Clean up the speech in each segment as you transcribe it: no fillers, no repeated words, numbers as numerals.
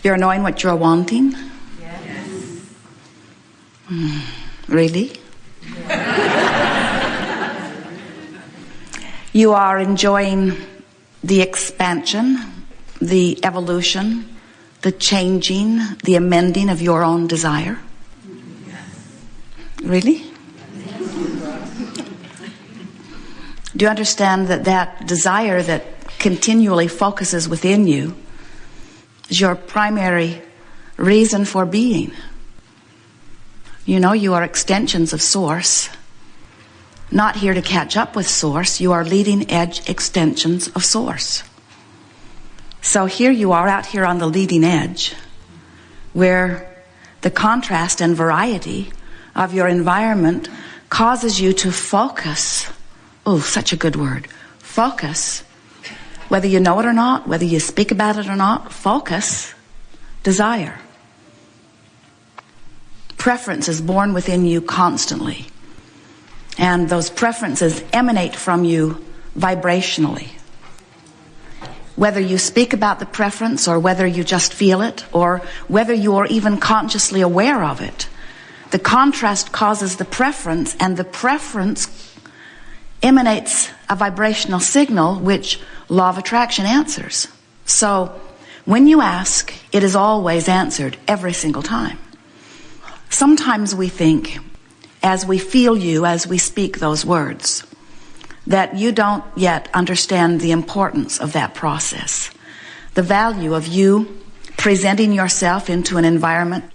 You're knowing what you're wanting? Yes. Really? You are enjoying the expansion, the evolution, the changing, the amending of your own desire? Really? Do you understand that that desire that continually focuses within you is your primary reason for being? You know, you are extensions of Source. Not here to catch up with Source. You are leading edge extensions of Source. So here you are out here on the leading edge, where the contrast and variety of your environment causes you to focus. Oh, such a good word. Focus. Whether you know it or not, whether you speak about it or not, focus, desire. Preference is born within you constantly. And those preferences emanate from you vibrationally. Whether you speak about the preference or whether you just feel it or whether you are even consciously aware of it, the contrast causes the preference, and the preference emanates a vibrational signal which law of attraction answers. So when you ask, it is always answered every single time. Sometimes we think, as we feel you, as we speak those words, that you don't yet understand the importance of that process. The value of you presenting yourself into an environment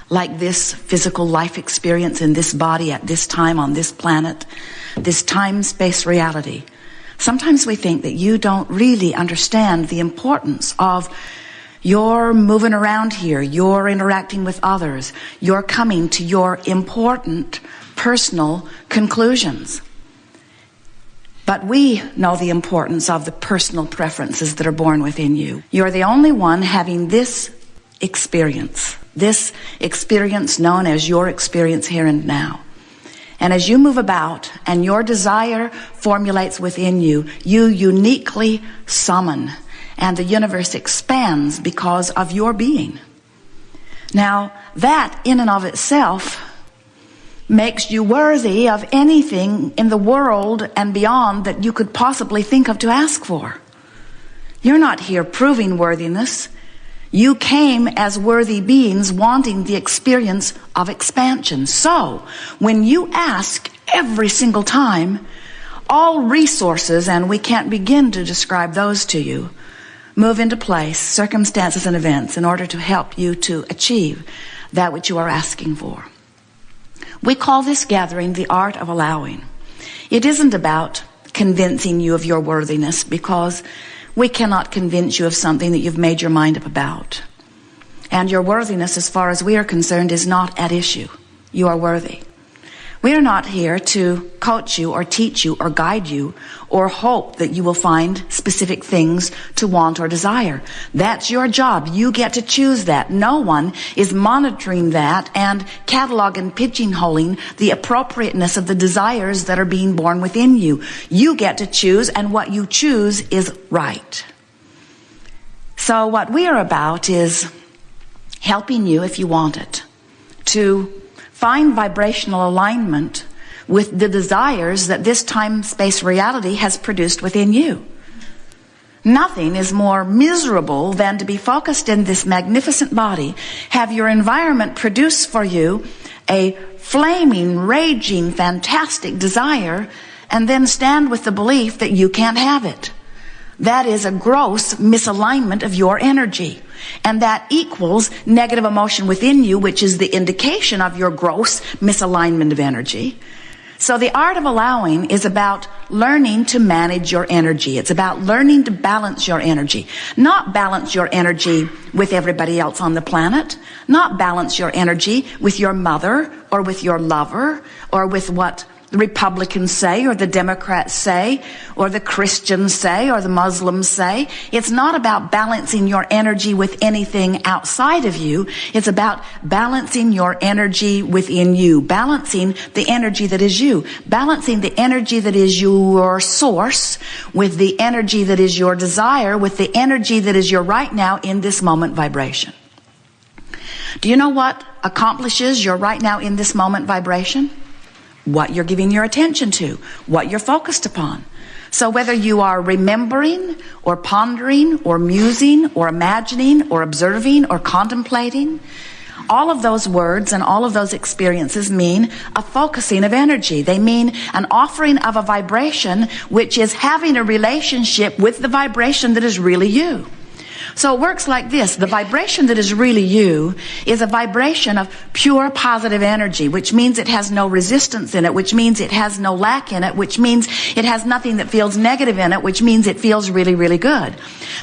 like this physical life experience in this body at this time on this planet, this time-space reality. Sometimes we think that you don't really understand the importance of your moving around here, your interacting with others, your coming to your important personal conclusions. But we know the importance of the personal preferences that are born within you. You're the only one having this experience known as your experience here and now. And as you move about and your desire formulates within you, you uniquely summon, and the universe expands because of your being. Now, that in and of itself makes you worthy of anything in the world and beyond that you could possibly think of to ask for. You're not here proving worthiness. You came as worthy beings wanting the experience of expansion. So, when you ask every single time, all resources, and we can't begin to describe those to you, move into place, circumstances and events, in order to help you to achieve that which you are asking for. We call this gathering the art of allowing. It isn't about convincing you of your worthiness, because we cannot convince you of something that you've made your mind up about. And your worthiness, as far as we are concerned, is not at issue. You are worthy. We are not here to coach you or teach you or guide you or hope that you will find specific things to want or desire. That's your job. You get to choose that. No one is monitoring that and cataloging, pigeonholing the appropriateness of the desires that are being born within you. You get to choose, and what you choose is right. So what we are about is helping you, if you want it, to find vibrational alignment with the desires that this time-space reality has produced within you. Nothing is more miserable than to be focused in this magnificent body, have your environment produce for you a flaming, raging, fantastic desire, and then stand with the belief that you can't have it. That is a gross misalignment of your energy. And that equals negative emotion within you, which is the indication of your gross misalignment of energy. So the art of allowing is about learning to manage your energy. It's about learning to balance your energy. Not balance your energy with everybody else on the planet. Not balance your energy with your mother or with your lover or with what the Republicans say or the Democrats say or the Christians say or the Muslims say. It's not about balancing your energy with anything outside of you. It's about balancing your energy within you, balancing the energy that is you, balancing the energy that is your source with the energy that is your desire, with the energy that is your right now in this moment vibration. Do you know what accomplishes your right now in this moment vibration? What you're giving your attention to, what you're focused upon. So whether you are remembering or pondering or musing or imagining or observing or contemplating, all of those words and all of those experiences mean a focusing of energy. They mean an offering of a vibration which is having a relationship with the vibration that is really you. So it works like this. The vibration that is really you is a vibration of pure positive energy, which means it has no resistance in it, which means it has no lack in it, which means it has nothing that feels negative in it, which means it feels really, really good.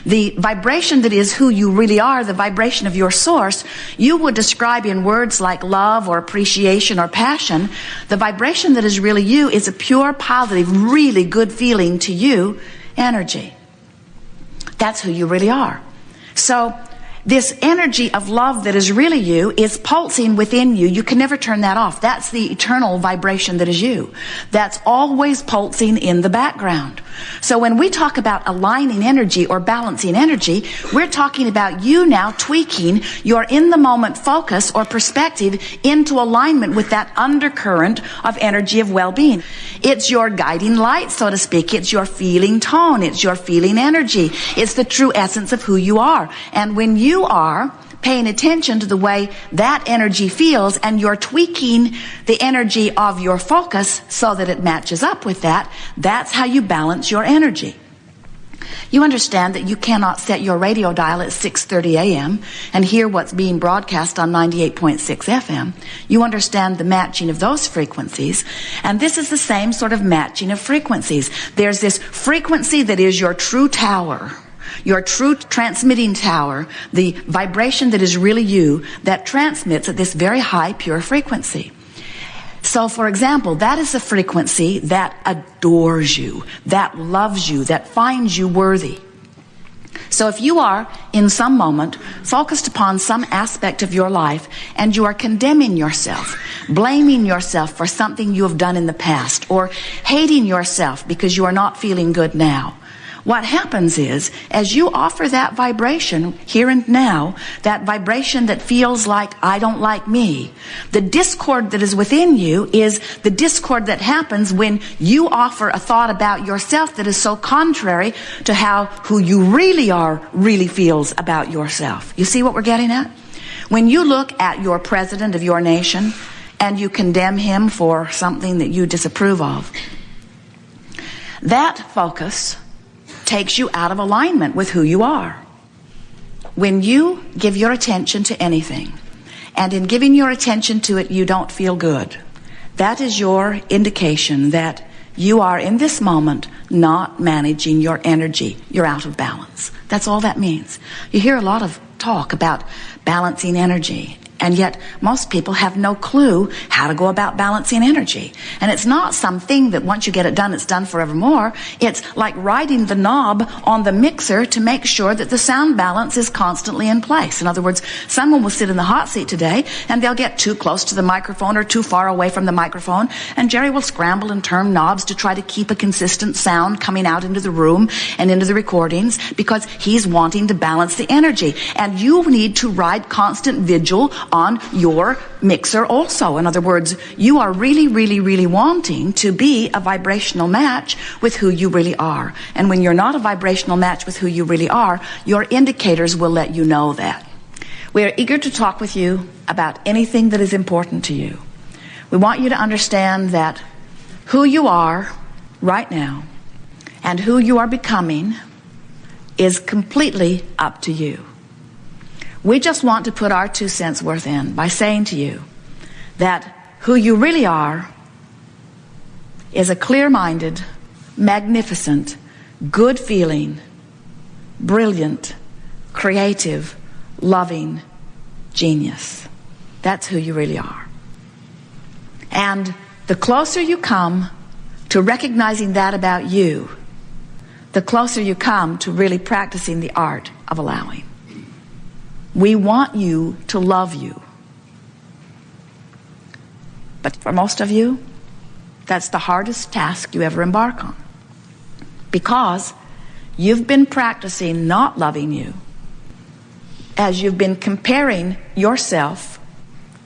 The vibration that is who you really are, the vibration of your source, you would describe in words like love or appreciation or passion. The vibration that is really you is a pure, positive, really good feeling to you energy. That's who you really are. So this energy of love that is really you is pulsing within you. You can never turn that off. That's the eternal vibration that is you. That's always pulsing in the background. So when we talk about aligning energy or balancing energy, we're talking about you now tweaking your in-the-moment focus or perspective into alignment with that undercurrent of energy of well-being. It's your guiding light, so to speak. It's your feeling tone. It's your feeling energy. It's the true essence of who you are. And when you are paying attention to the way that energy feels and you're tweaking the energy of your focus so that it matches up with that, that's how you balance your energy. You understand that you cannot set your radio dial at 6:30 a.m. and hear what's being broadcast on 98.6 FM. You understand the matching of those frequencies, and this is the same sort of matching of frequencies. There's this frequency that is your true tower, your true transmitting tower, the vibration that is really you, that transmits at this very high, pure frequency. So, for example, that is a frequency that adores you, that loves you, that finds you worthy. So if you are, in some moment, focused upon some aspect of your life and you are condemning yourself, blaming yourself for something you have done in the past, or hating yourself because you are not feeling good now, what happens is, as you offer that vibration here and now, that vibration that feels like, I don't like me, the discord that is within you is the discord that happens when you offer a thought about yourself that is so contrary to how who you really are really feels about yourself. You see what we're getting at? When you look at your president of your nation and you condemn him for something that you disapprove of, that focus takes you out of alignment with who you are. When you give your attention to anything, and in giving your attention to it you don't feel good, that is your indication that you are in this moment not managing your energy. You're out of balance. That's all that means. You hear a lot of talk about balancing energy, and yet most people have no clue how to go about balancing energy. And it's not something that once you get it done, it's done forevermore. It's like riding the knob on the mixer to make sure that the sound balance is constantly in place. In other words, someone will sit in the hot seat today and they'll get too close to the microphone or too far away from the microphone, and Jerry will scramble and turn knobs to try to keep a consistent sound coming out into the room and into the recordings because he's wanting to balance the energy. And you need to ride constant vigil on your mixer also. In other words, you are really, really, really wanting to be a vibrational match with who you really are. And when you're not a vibrational match with who you really are, your indicators will let you know that. We are eager to talk with you about anything that is important to you. We want you to understand that who you are right now and who you are becoming is completely up to you. We just want to put our 2 cents worth in by saying to you that who you really are is a clear-minded, magnificent, good-feeling, brilliant, creative, loving genius. That's who you really are. And the closer you come to recognizing that about you, the closer you come to really practicing the art of allowing. We want you to love you. But for most of you, that's the hardest task you ever embark on. Because you've been practicing not loving you as you've been comparing yourself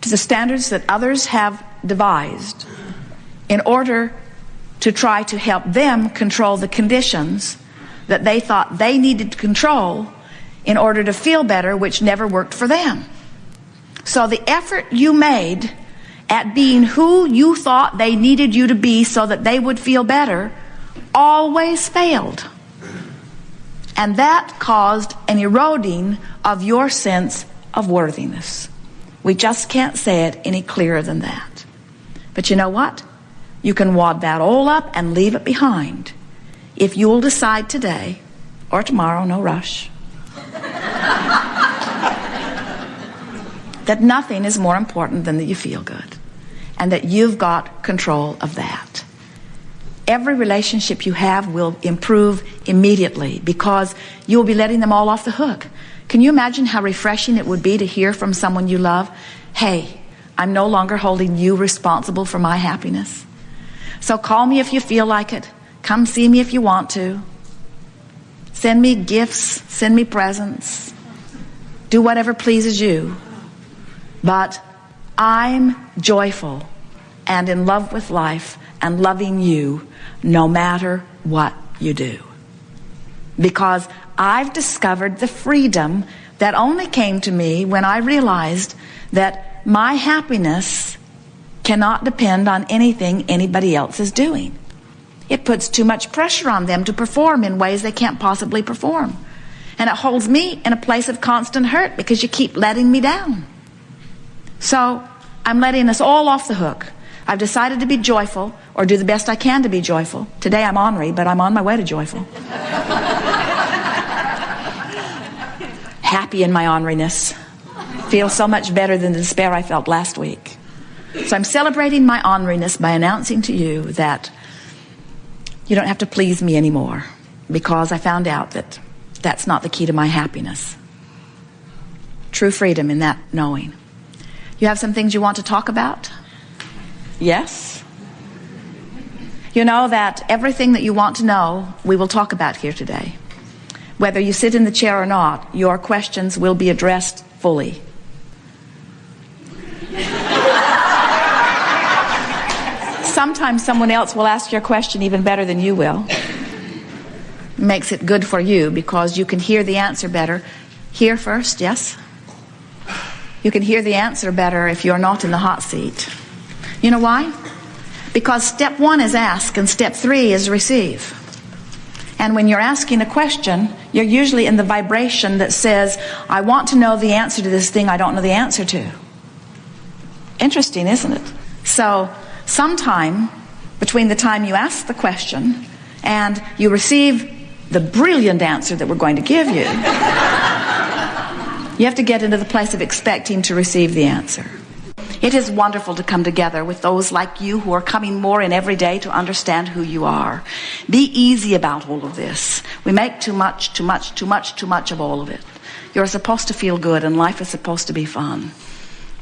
to the standards that others have devised in order to try to help them control the conditions that they thought they needed to control in order to feel better, which never worked for them. So the effort you made at being who you thought they needed you to be so that they would feel better always failed. And that caused an eroding of your sense of worthiness. We just can't say it any clearer than that. But you know what? You can wad that all up and leave it behind if you will decide today or tomorrow, no rush, that nothing is more important than that you feel good and that you've got control of that. Every relationship you have will improve immediately because you will be letting them all off the hook. Can you imagine how refreshing it would be to hear from someone you love, hey, I'm no longer holding you responsible for my happiness. So call me if you feel like it. Come see me if you want to. Send me gifts, send me presents. Do whatever pleases you. But I'm joyful and in love with life and loving you no matter what you do. Because I've discovered the freedom that only came to me when I realized that my happiness cannot depend on anything anybody else is doing. It puts too much pressure on them to perform in ways they can't possibly perform. And it holds me in a place of constant hurt because you keep letting me down. So I'm letting us all off the hook. I've decided to be joyful or do the best I can to be joyful. Today I'm ornery, but I'm on my way to joyful. Happy in my orneriness. Feel so much better than the despair I felt last week. So I'm celebrating my orneriness by announcing to you that you don't have to please me anymore because I found out that that's not the key to my happiness. True freedom in that knowing. You have some things you want to talk about? Yes? You know that everything that you want to know, we will talk about here today. Whether you sit in the chair or not, your questions will be addressed fully. Sometimes someone else will ask your question even better than you will. Makes it good for you because you can hear the answer better. Hear first, yes? You can hear the answer better if you're not in the hot seat. You know why? Because step 1 is ask and step 3 is receive. And when you're asking a question, you're usually in the vibration that says, I want to know the answer to this thing I don't know the answer to. Interesting, isn't it? So sometime between the time you ask the question and you receive the brilliant answer that we're going to give you, you have to get into the place of expecting to receive the answer. It is wonderful to come together with those like you who are coming more in every day to understand who you are. Be easy about all of this. We make too much of all of it. You're supposed to feel good and life is supposed to be fun.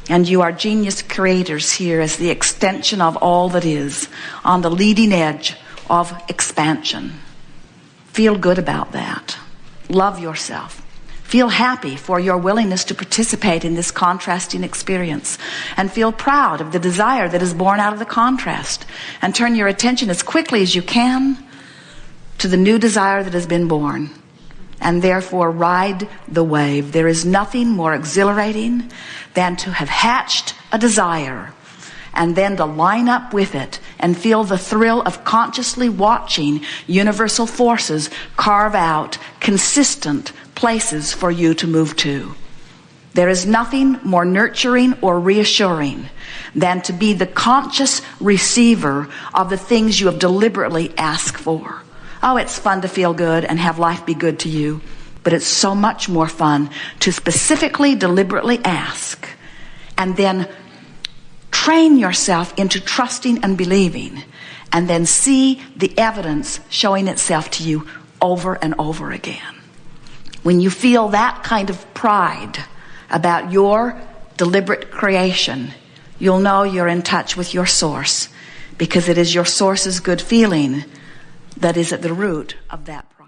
And you are genius creators here as the extension of all that is, on the leading edge of expansion. Feel good about that. Love yourself. Feel happy for your willingness to participate in this contrasting experience. And feel proud of the desire that is born out of the contrast. And turn your attention as quickly as you can to the new desire that has been born. And therefore ride the wave. There is nothing more exhilarating than to have hatched a desire and then to line up with it and feel the thrill of consciously watching universal forces carve out consistent places for you to move to. There is nothing more nurturing or reassuring than to be the conscious receiver of the things you have deliberately asked for. Oh, it's fun to feel good and have life be good to you, but it's so much more fun to specifically, deliberately ask and then train yourself into trusting and believing and then see the evidence showing itself to you over and over again. When you feel that kind of pride about your deliberate creation, you'll know you're in touch with your source because it is your source's good feeling that is at the root of that pride.